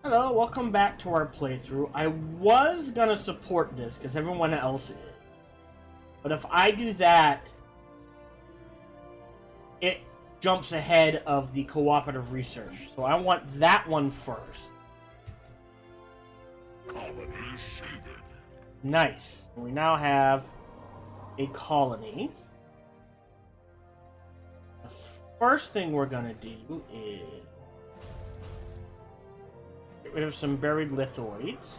Hello, welcome back to our playthrough. I was gonna support this because everyone else is. But if I do that, it jumps ahead of the cooperative research. So I want that one first. Nice. We now have a colony. The first thing we're gonna do is get rid of some buried lithoids.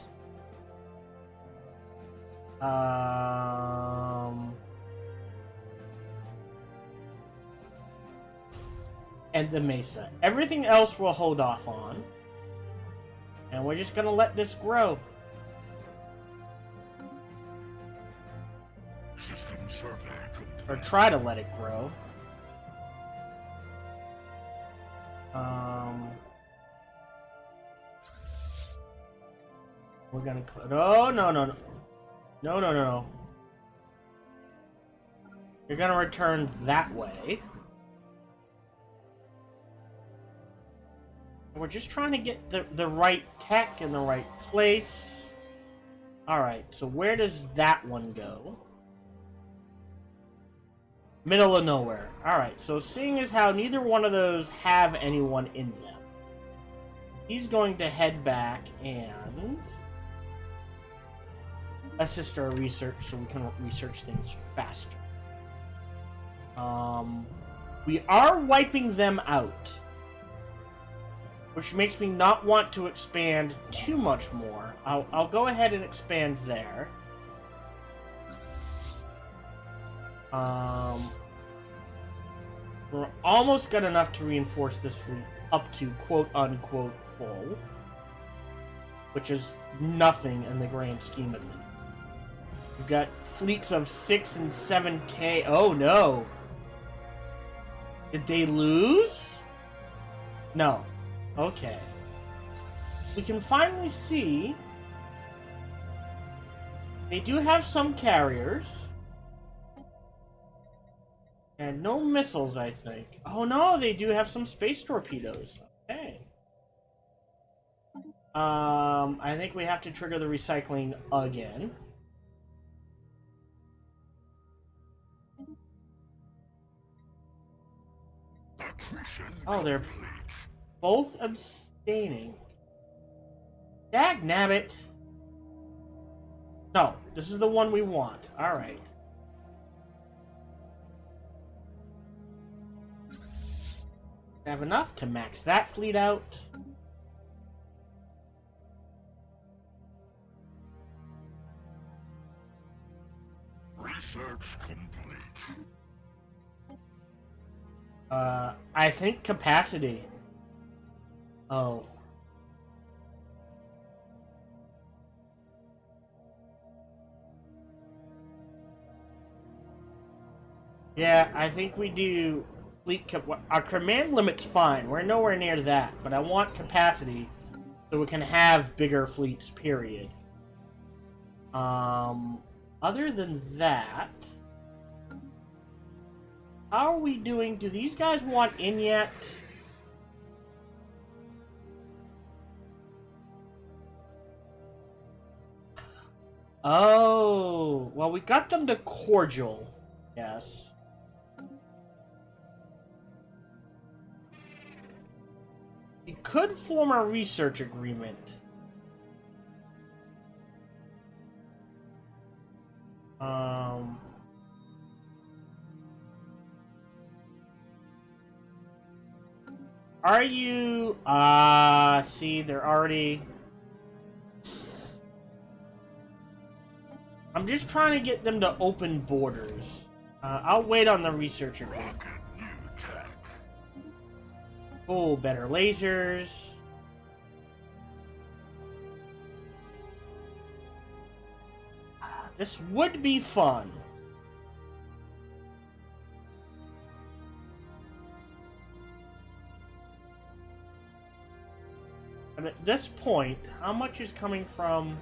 And the mesa. Everything else we'll hold off on. And we're just gonna let this grow. System survey complete. Or try to let it grow. We're gonna... Oh, no, no, no. No, no, no, no. You're gonna return that way. We're just trying to get the right tech in the right place. Alright, so where does that one go? Middle of nowhere. Alright, so seeing as how neither one of those have anyone in them, he's going to head back and assist our research so we can research things faster. We are wiping them out, which makes me not want to expand too much more. I'll go ahead and expand there. We're almost got enough to reinforce this fleet up to quote-unquote full, which is nothing in the grand scheme of things. We've got fleets of 6 and 7K. Oh no! Did they lose? No. Okay. We can finally see they do have some carriers. And no missiles, I think. Oh no, they do have some space torpedoes. Okay. I think we have to trigger the recycling again. Oh, they're both abstaining. Dagnabbit. No, this is the one we want. Alright. Have enough to max that fleet out. Research complete. I think capacity. Oh. Yeah, I think we do fleet our command limit's fine. We're nowhere near that, but I want capacity so we can have bigger fleets, period. Other than that, how are we doing? Do these guys want in yet? Oh, well, we got them to cordial. Yes. We could form a research agreement. Are you... see, they're already... I'm just trying to get them to open borders. I'll wait on the research agreement. Oh, better lasers. This would be fun. But at this point, how much is coming from...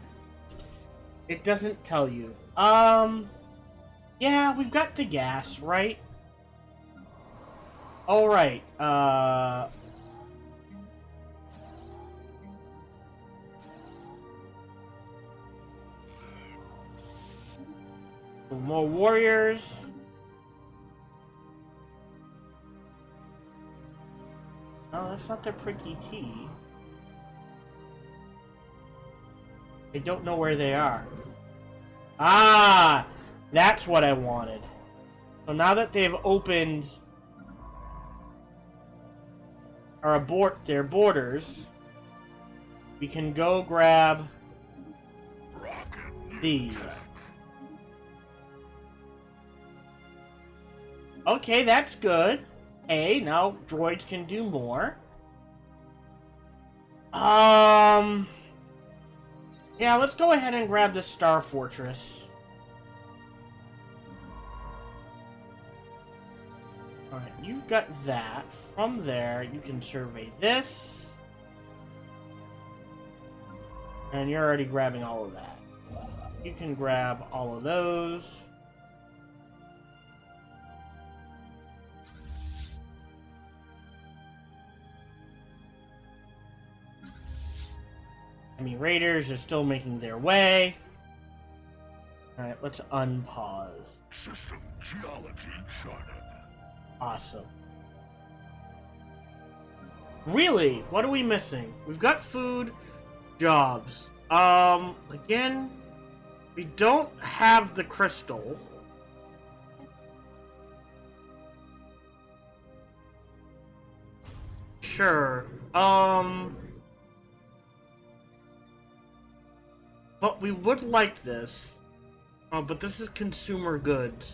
It doesn't tell you. Yeah, we've got the gas, right? Alright, more warriors. No, that's not their pricky tea. I don't know where they are. Ah! That's what I wanted. So now that they've opened or abort their borders, we can go grab these. Okay, that's good. Hey, now droids can do more. Yeah, let's go ahead and grab this Star Fortress. Alright, you've got that. From there, you can survey this. And you're already grabbing all of that. You can grab all of those. I mean, Raiders are still making their way. Alright, let's unpause. System geology charted. Awesome. Really? What are we missing? We've got food, jobs. Again, we don't have the crystal. Sure. But we would like this. But this is consumer goods.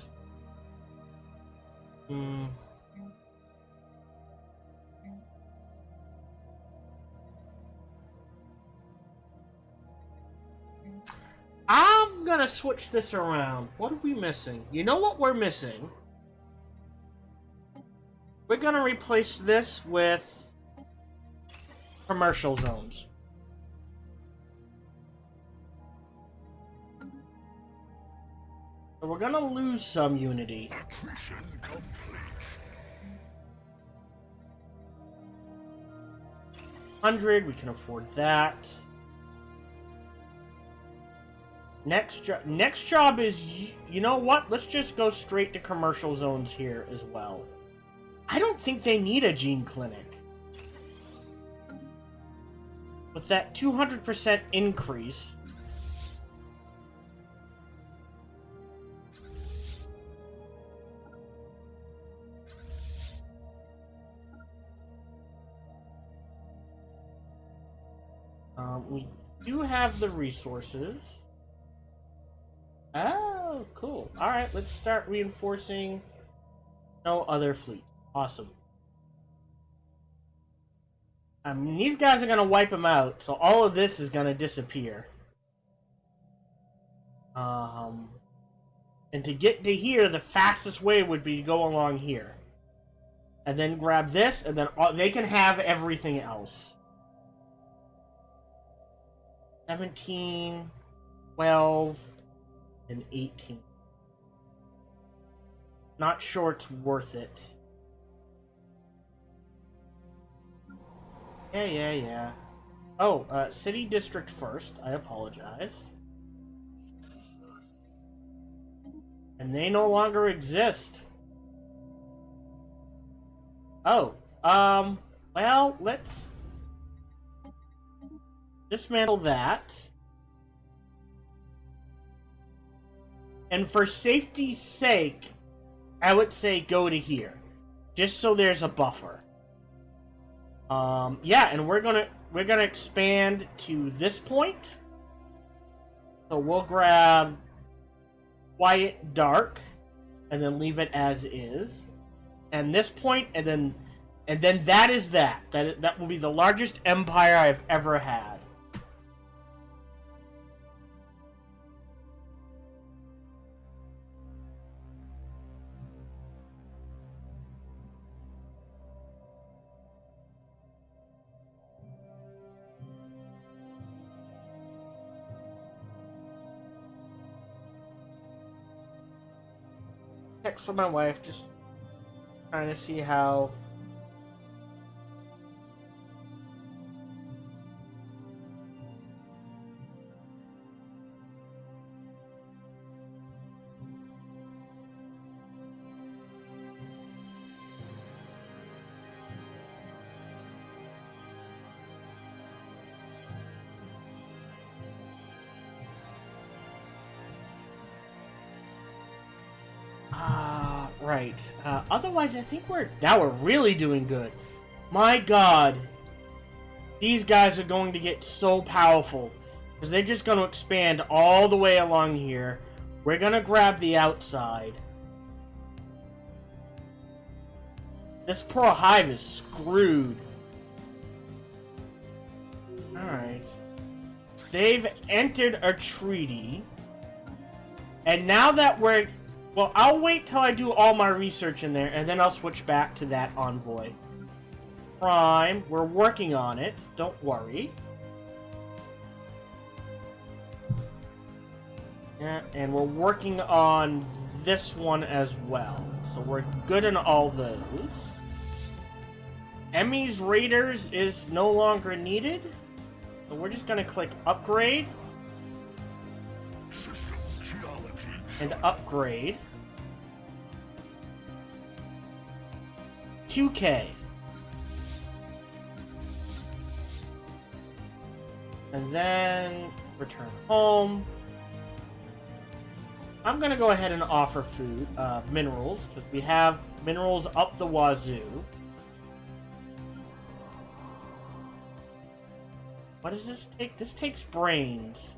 I'm gonna switch this around. What are we missing? You know what we're missing? We're gonna replace this with commercial zones. So we're gonna lose some unity. Accretion complete. $100, we can afford that. Next job is, you know what? Let's just go straight to commercial zones here as well. I don't think they need a gene clinic. With that 200% increase. We do have the resources. Oh, cool. Alright, let's start reinforcing no other fleet. Awesome. I mean, these guys are going to wipe them out, so all of this is going to disappear. And to get to here, the fastest way would be to go along here. And then grab this, and then they can have everything else. 17, 12, and 18. Not sure it's worth it. Yeah. Oh, city district first. I apologize. And they no longer exist. Oh, well, let's dismantle that. And for safety's sake, I would say go to here. Just so there's a buffer. Yeah, and we're gonna expand to this point. So we'll grab Quiet Dark and then leave it as is. And this point, and then that is that. That will be the largest empire I've ever had. Text from my wife, just trying to see how. Right. Otherwise, I think now we're really doing good. My god. These guys are going to get so powerful. Because they're just going to expand all the way along here. We're going to grab the outside. This poor hive is screwed. Alright. They've entered a treaty. And now that we're... Well, I'll wait till I do all my research in there, and then I'll switch back to that envoy. Prime, we're working on it. Don't worry. Yeah, and we're working on this one as well. So we're good in all those. Emmy's Raiders is no longer needed. So we're just going to click Upgrade. And Upgrade. 2K. And then return home. I'm going to go ahead and offer food, minerals, because we have minerals up the wazoo. What does this take? This takes brains,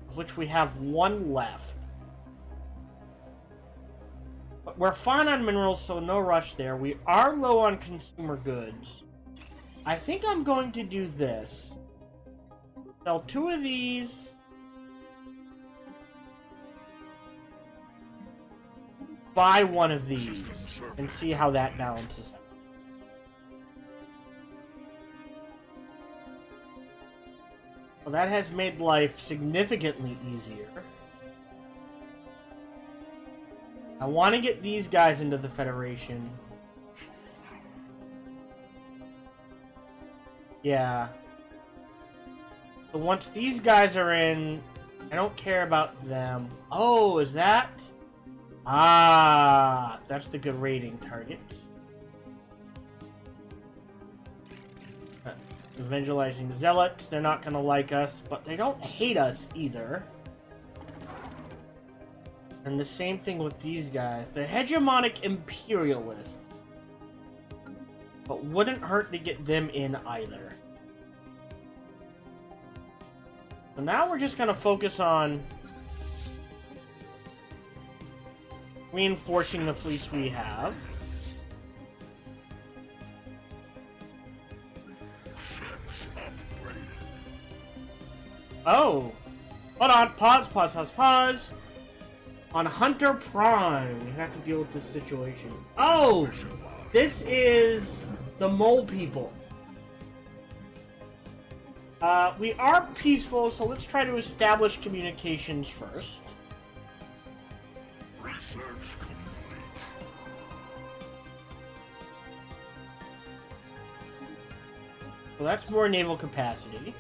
of which we have one left. But we're fine on minerals, so no rush there. We are low on consumer goods. I think I'm going to do this. Sell 2 of these. Buy 1 of these. And see how that balances out. Well, that has made life significantly easier. I want to get these guys into the Federation. Yeah. So once these guys are in, I don't care about them. Oh, is that? Ah, that's the good raiding targets. Evangelizing zealots, they're not gonna like us, but they don't hate us either. And the same thing with these guys. They're hegemonic imperialists. But wouldn't hurt to get them in either. So now we're just gonna focus on reinforcing the fleets we have. Oh! Hold on, pause. On Hunter Prime, we have to deal with this situation. Oh! This is the mole people. We are peaceful, so let's try to establish communications first. Research complete. So that's more naval capacity.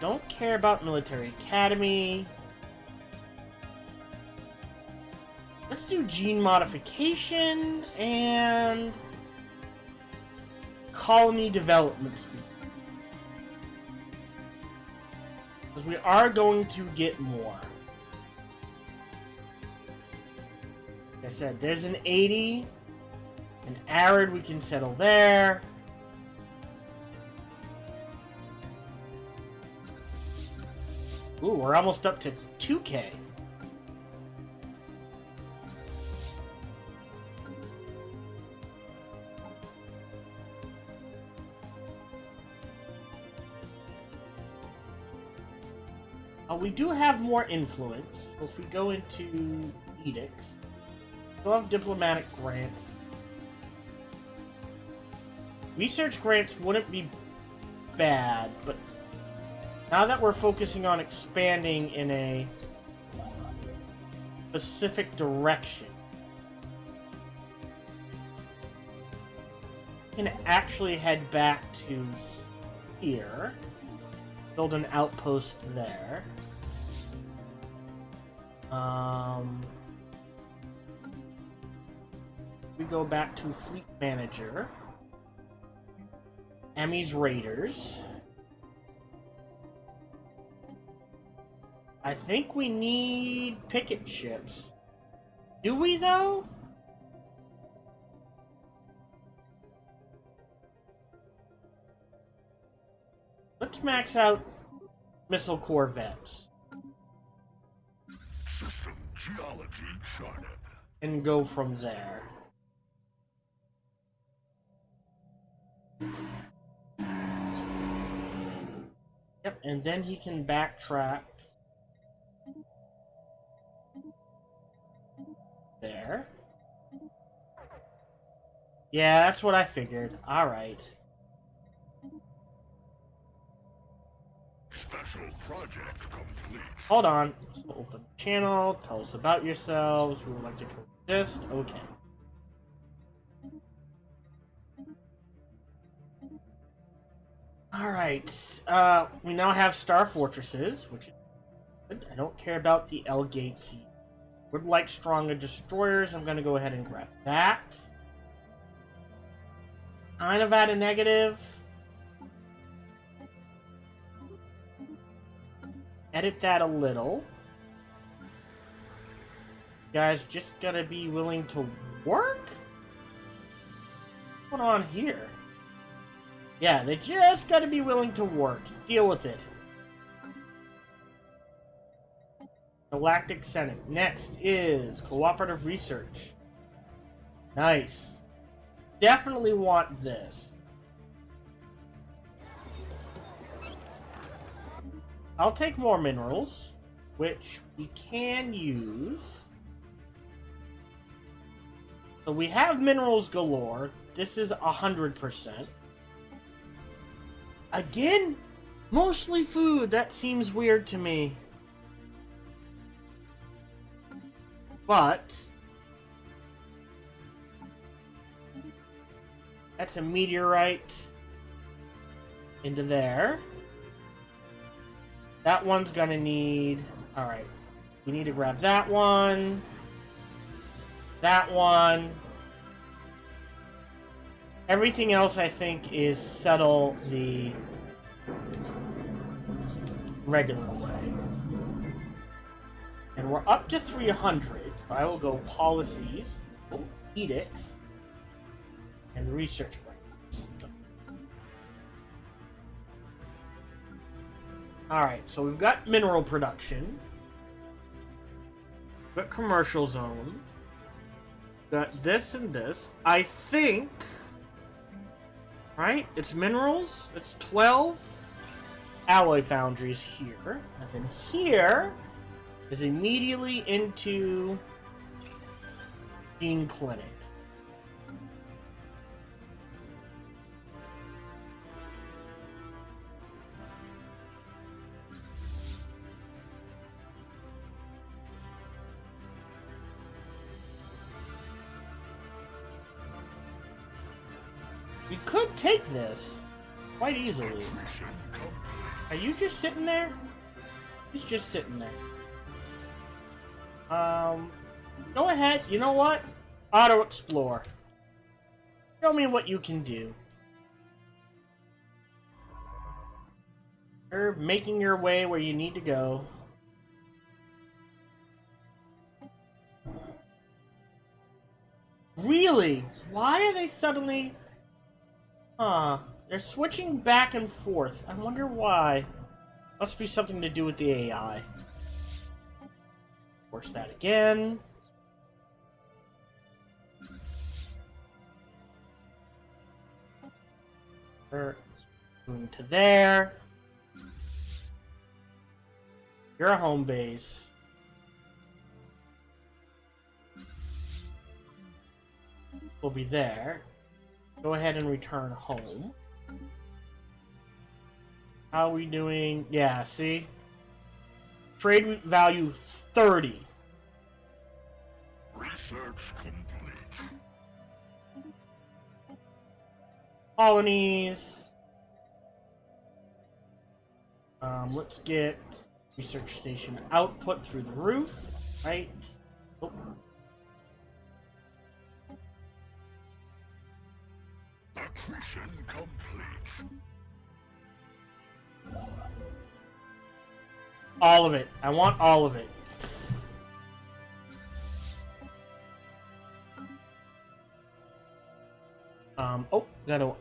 Don't care about military academy. Let's do gene modification and colony development speed. Because we are going to get more. Like I said, there's an 80. An arid we can settle there. Ooh, we're almost up to 2K. We do have more influence. So if we go into edicts, we'll have diplomatic grants. Research grants wouldn't be bad, but now that we're focusing on expanding in a specific direction, we can actually head back to here, build an outpost there. We go back to Fleet Manager, Emmy's Raiders. I think we need picket ships. Do we, though? Let's max out missile corvettes. System geology charted. And go from there. Yep, and then he can backtrack. There. Yeah, that's what I figured. Alright. Special project complete. Hold on. So open the channel. Tell us about yourselves. We would like to coexist. Okay. Alright. We now have star fortresses, which is good. I don't care about the L gates. Would like stronger destroyers. I'm gonna go ahead and grab that. Kind of at a negative. Edit that a little. You guys just gotta be willing to work? What's going on here? Yeah, they just gotta be willing to work. Deal with it. Galactic Senate. Next is cooperative research. Nice. Definitely want this. I'll take more minerals, which we can use. So we have minerals galore. This is 100%. Again, mostly food. That seems weird to me. But that's a meteorite into there. That one's gonna need... Alright. We need to grab that one. That one. Everything else, I think, is settle the regular way. And we're up to 300. I will go policies, edicts, and research grants. Alright, so we've got mineral production. We've got commercial zone. We've got this and this. I think... Right? It's minerals. It's 12 alloy foundries here. And then here is immediately into gene clinics. We could take this quite easily. Are you just sitting there? He's just sitting there. Go ahead. You know what? Auto explore. Show me what you can do. You're making your way where you need to go. Really? Why are they suddenly... Huh. They're switching back and forth. I wonder why. Must be something to do with the AI. Force that again. Moving to there. You're a home base. We'll be there. Go ahead and return home. How are we doing? Yeah, see? Trade value 30. Research complete. Colonies. Let's get research station output through the roof. Right? Oh. Accretion complete. All of it. I want all of it. Oh, gotta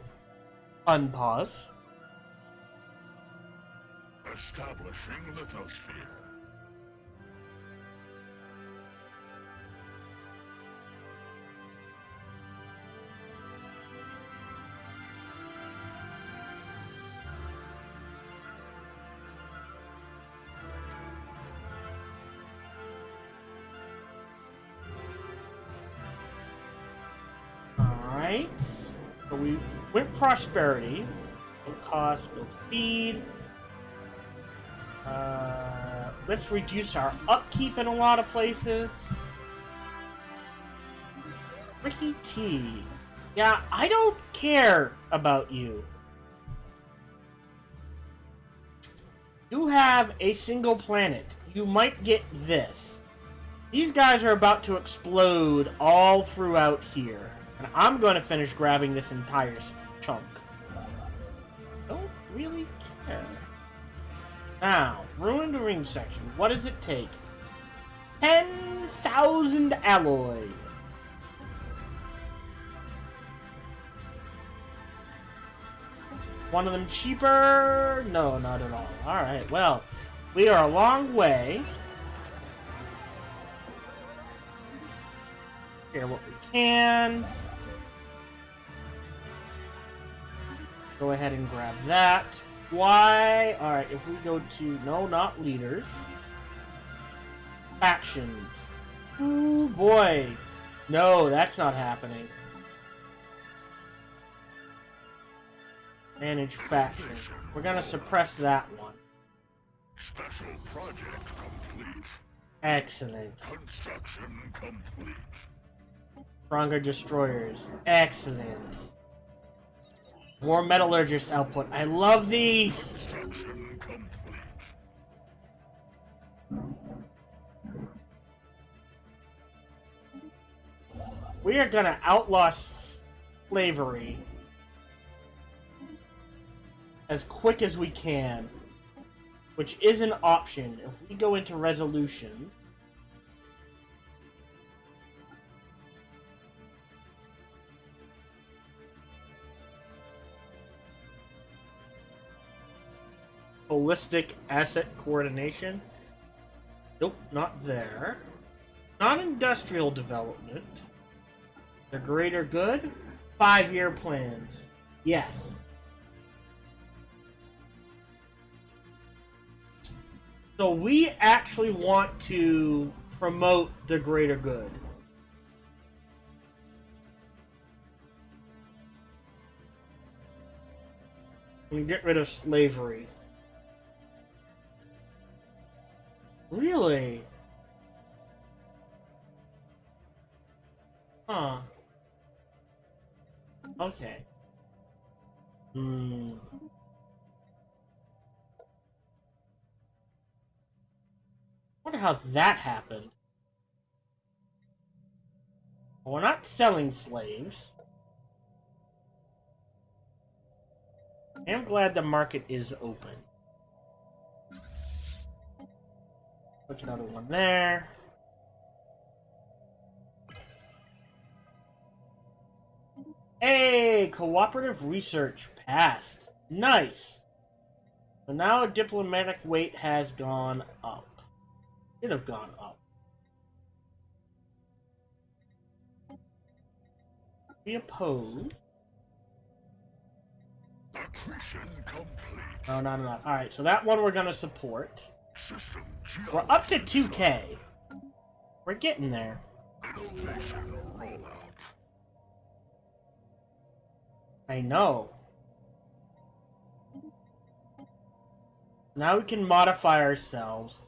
unpause. Establishing lithosphere. Alright. So we went prosperity. Build cost, build speed. Let's reduce our upkeep in a lot of places. Ricky T. Yeah, I don't care about you. You have a single planet. You might get this. These guys are about to explode all throughout here. And I'm going to finish grabbing this entire chunk. Don't really care. Now, ruined ring section. What does it take? 10,000 alloy. One of them cheaper? No, not at all. Alright, well, we are a long way. Here, what we can. Go ahead and grab that. Why? Alright, if we go to... No, not leaders. Factions. Ooh, boy. No, that's not happening. Manage factions. We're gonna suppress that one. Special project complete. Excellent. Construction complete. Stronger destroyers. Excellent. More metallurgist output. I love these! Construction complete. We are gonna outlaw slavery as quick as we can, which is an option. If we go into resolution, holistic asset coordination, nope, not there. Non-industrial development, the greater good, 5-year plans, yes. So we actually want to promote the greater good. And get rid of slavery. Really? Huh. Okay. Wonder how that happened. Well, we're not selling slaves. I'm glad the market is open. Look, another one there. Hey, cooperative research passed. Nice. So now a diplomatic weight has gone up. Should have gone up. We oppose. Accretion complete. No, not enough. Alright, so that one we're gonna support. System We're up to 2K. We're getting there. innovation rollout. I know. Now we can modify ourselves.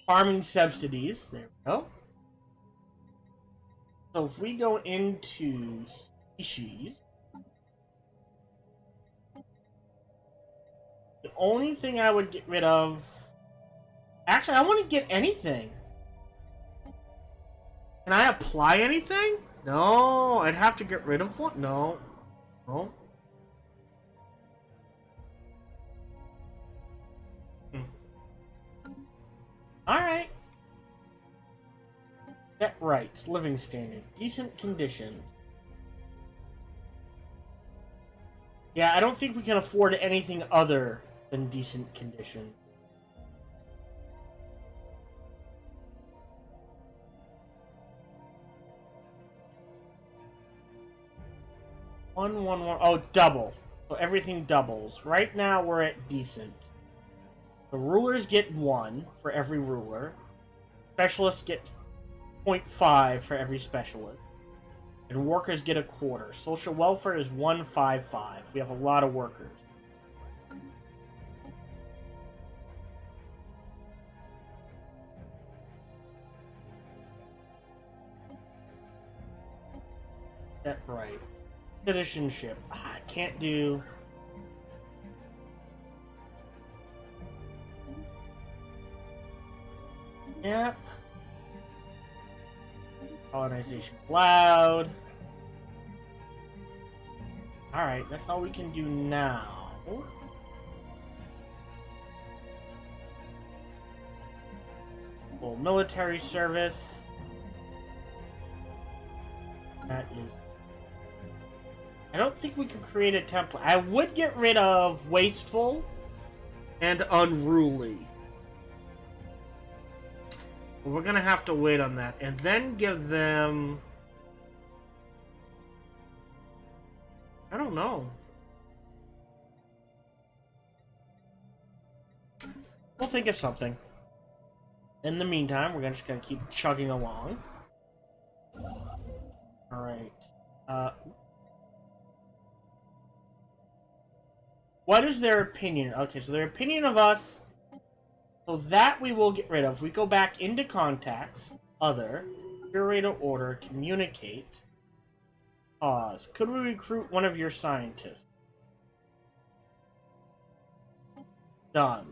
Farming subsidies. There we go. So if we go into species, the only thing I would get rid of... Actually, I want to get anything. Can I apply anything? No, I'd have to get rid of one. No. No. rights, living standard, decent condition. Yeah, I don't think we can afford anything other than decent condition. One. Oh, double. So everything doubles. Right now we're at decent. The rulers get 1 for every ruler. Specialists get 0.5 for every specialist. And workers get a quarter. Social welfare is 155. We have a lot of workers. That right. Citizenship. I can't do. Yep. Colonization allowed. Alright, that's all we can do now. Full military service. That is... I don't think we can create a template. I would get rid of wasteful and unruly. But we're gonna have to wait on that. And then give them... I don't know. We'll think of something. In the meantime, we're just gonna keep chugging along. Alright. What is their opinion? Okay, so their opinion of us... So that we will get rid of. We go back into contacts. Other. Curator order. Communicate. Pause. Could we recruit one of your scientists? Done.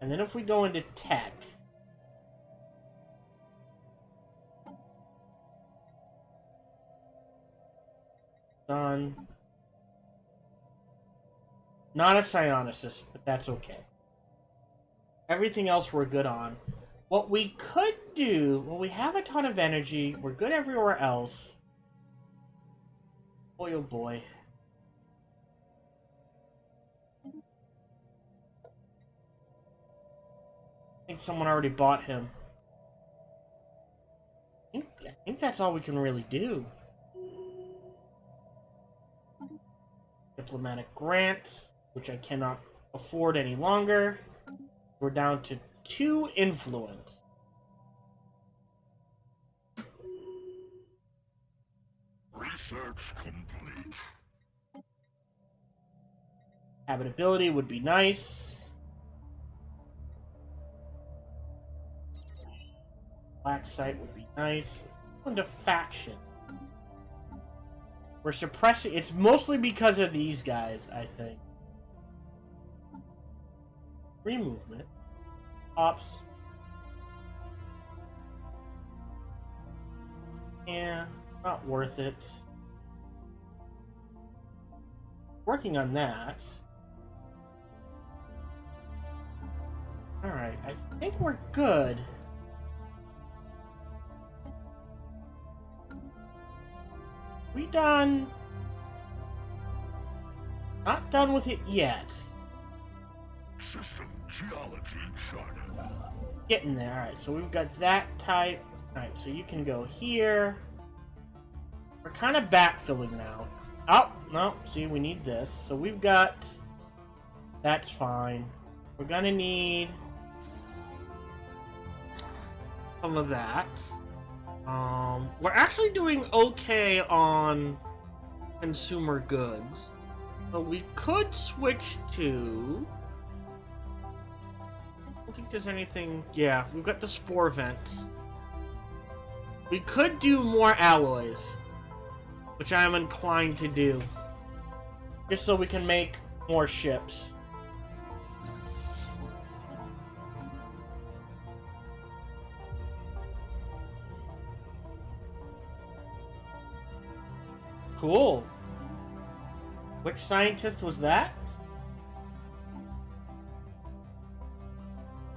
And then if we go into tech... Done. Not a psionicist, but that's okay. Everything else we're good on. What we could do, well, we have a ton of energy. We're good everywhere else. Boy, oh boy. I think someone already bought him. I think that's all we can really do. Diplomatic grants, which I cannot afford any longer. We're down to 2 influence. Research complete. Habitability would be nice. Black site would be nice. Into faction. We're suppressing... It's mostly because of these guys, I think. Free movement. Ops. Yeah, it's not worth it. Working on that. Alright, I think we're good. We done? Not done with it yet. System geology charted. Getting there. Alright, so we've got that type. Alright, so you can go here. We're kind of backfilling now. Oh, no. See, we need this. So we've got... That's fine. We're gonna need... some of that. We're actually doing okay on consumer goods. So we could switch to... I don't think there's anything... Yeah, we've got the spore vents. We could do more alloys, which I am inclined to do. Just so we can make more ships. Cool. Which scientist was that?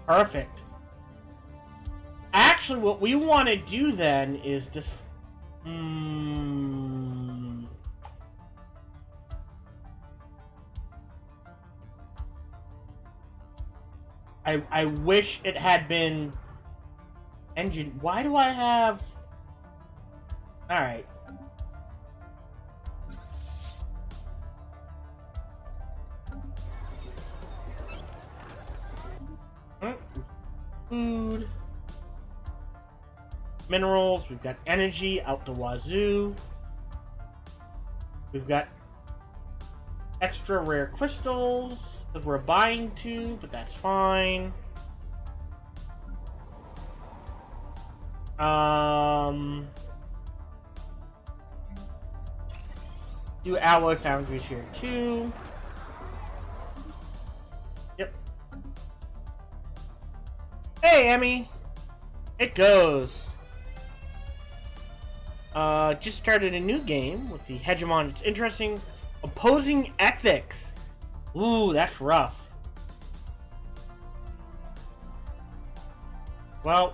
Perfect. actually, what we want to do then is just... I wish it had been... engine... Why do I have... Alright. Food. Minerals. We've got energy out the wazoo. We've got extra rare crystals that we're buying to, but that's fine. Do alloy foundries here too. Yep. Hey, Emmy. It goes. Just started a new game with the Hegemon. It's interesting. Opposing ethics. Ooh, that's rough. Well.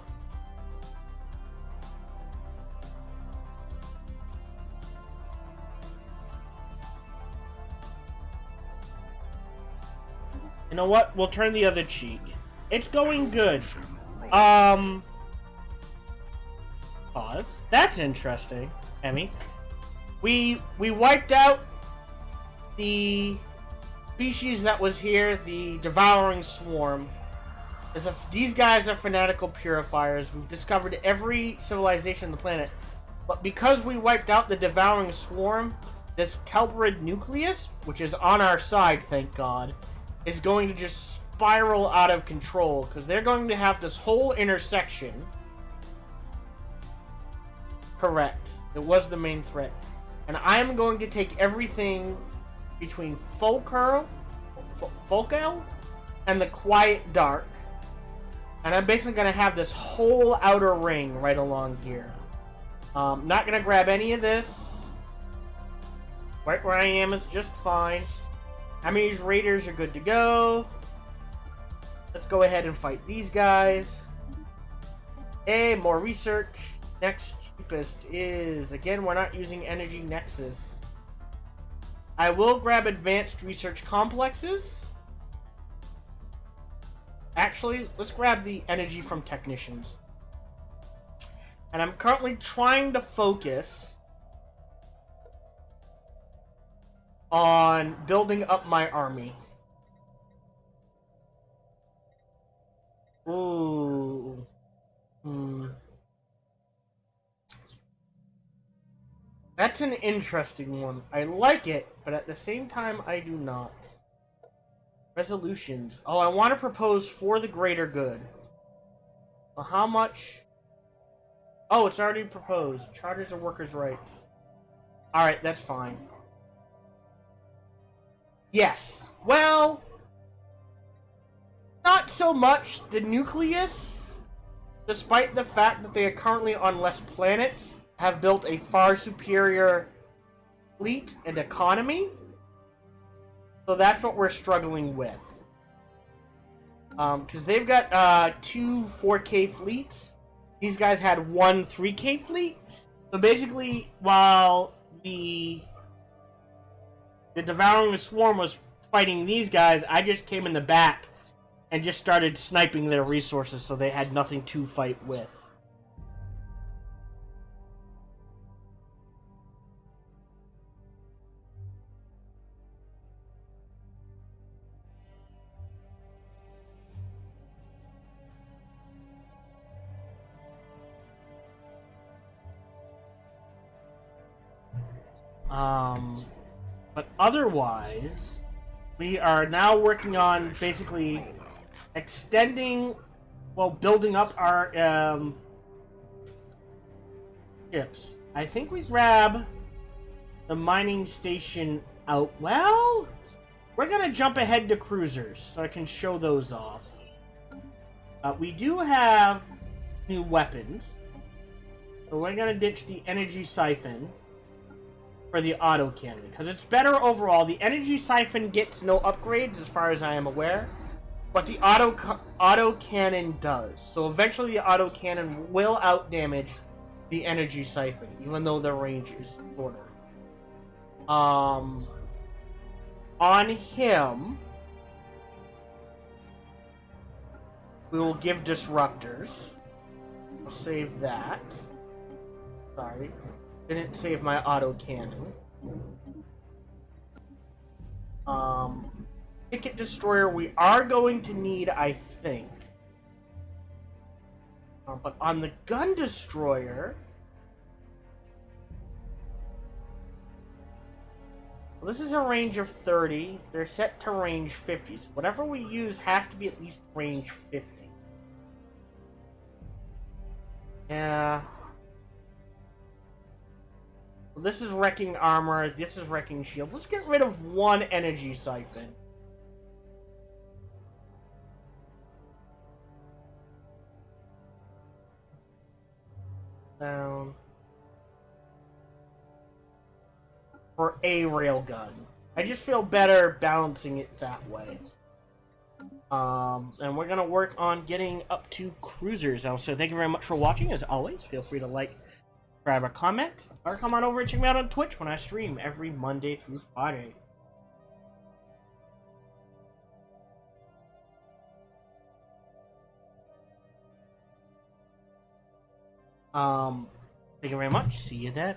You know what? We'll turn the other cheek. It's going good. Pause. That's interesting, Emmy. We wiped out the species that was here, the devouring swarm. These guys are fanatical purifiers. We've discovered every civilization on the planet. But because we wiped out the devouring swarm, this Kelbrid nucleus, which is on our side, thank God, is going to just spiral out of control, because they're going to have this whole intersection. Correct. It was the main threat. And I'm going to take everything between Folkel and the Quiet Dark. And I'm basically going to have this whole outer ring right along here. Not going to grab any of this. Right where I am is just fine. Ami's raiders are good to go. Let's go ahead and fight these guys. Hey, more research. Next cheapest is... Again, we're not using Energy Nexus. I will grab advanced research complexes. Actually, let's grab the energy from technicians. And I'm currently trying to focus on building up my army. Ooh. That's an interesting one. I like it, but at the same time, I do not. Resolutions. Oh, I want to propose for the greater good. Well, how much? Oh, it's already proposed. Charters of workers' rights. Alright, that's fine. Yes. Well, not so much. The nucleus, despite the fact that they are currently on less planets, have built a far superior fleet and economy. So that's what we're struggling with. Because they've got 2 4K fleets. These guys had 1 3K fleet. So basically, while the devouring swarm was fighting these guys, I just came in the back and just started sniping their resources, so they had nothing to fight with. But otherwise, we are now working on basically extending, well, building up our ships. I think we grab the mining station out. Well, we're gonna jump ahead to cruisers so I can show those off. We do have new weapons, so we're gonna ditch the energy siphon for the auto cannon, because it's better overall. The energy siphon gets no upgrades as far as I am aware, But the auto cannon does. So eventually the auto cannon will outdamage the energy siphon, even though the range is shorter. On him, we will give disruptors. I'll save that. Sorry. Didn't save my auto cannon. Ticket destroyer we are going to need, I think. But on the gun destroyer, well, this is a range of 30. They're set to range 50. So whatever we use has to be at least range 50. Yeah. Well, this is wrecking armor. This is wrecking shield. Let's get rid of one energy siphon. Down. For a railgun. I just feel better balancing it that way. And we're gonna work on getting up to cruisers now. So thank you very much for watching. As always, feel free to like, subscribe, or comment, or come on over and check me out on Twitch when I stream every Monday through Friday. Thank you very much. See you then.